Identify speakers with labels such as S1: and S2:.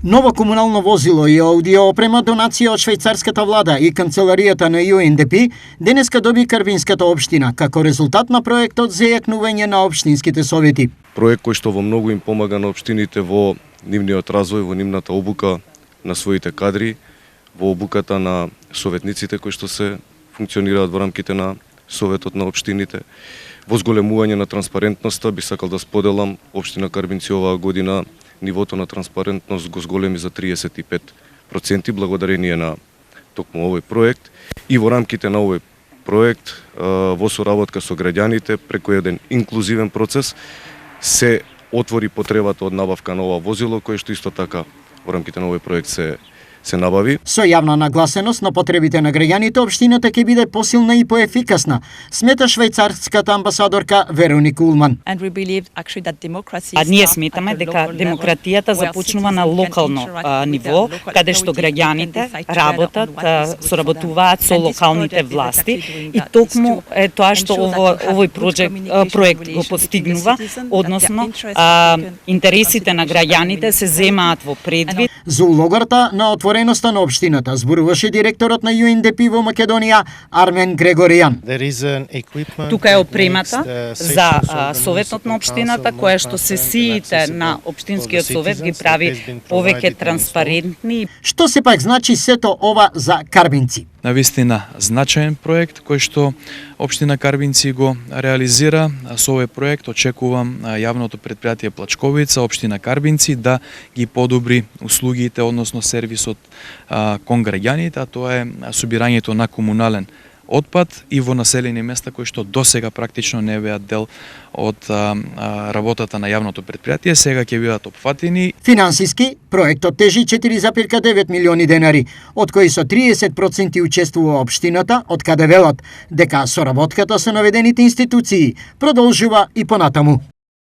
S1: Ново комунално возило и аудио опрема донација од швајцарската влада и канцеларијата на UNDP денеска доби Карбинската општина како резултат на проектот за јакнување на општинските совети.
S2: Проект кој што во многу им помага на општините во нивниот развој, во нивната обука на своите кадри, во обуката на советниците кои што се функционираат во рамките на Советот на општините, во зголемување на транспарентноста. Би сакал да споделам, општина Карбинци оваа година нивото на транспарентност го зголеми за 35% благодарение на токму овој проект, и во рамките на овој проект во соработка со граѓаните преку еден инклузивен процес се отвори потребата од набавка на ова возило, кое што исто така во рамките на овој проект се набави.
S1: Со јавна нагласеност на потребите на граѓаните, општината ќе биде посилна и поефикасна, смета швајцарската амбасадорка Вероника Улман.
S3: А ние сметаме дека демократијата започнува на локално ниво, каде што граѓаните работат, соработуваат со локалните власти, и токму е тоа што овој проект го постигнува, односно интересите на граѓаните се земаат во предвид.
S1: За улогата на отвореноста на општината зборуваше директорот на UNDP во Македонија Армен Грегоријан.
S3: Тука е опремата за советот на општината, која што сесиите на општинскиот совет ги прави повеќе транспарентни.
S1: Што се пак значи сето ова за Карбинци?
S4: Навистина значаен проект кој што општина Карбинци го реализира. Со овој проект очекувам јавното претпријатие Плачковица, општина Карбинци да ги подобри услугите, односно сервисот кон граѓаните, а тоа е собирањето на комунален отпад и во населени места кои што досега практично не беа дел од работата на јавното претпријатие, сега ќе бидат опфатени.
S1: Финансиски, проектот тежи 4,9 милиони денари, од кои со 30% учествува општината, од каде велат дека соработката со наведените институции продолжува и понатаму.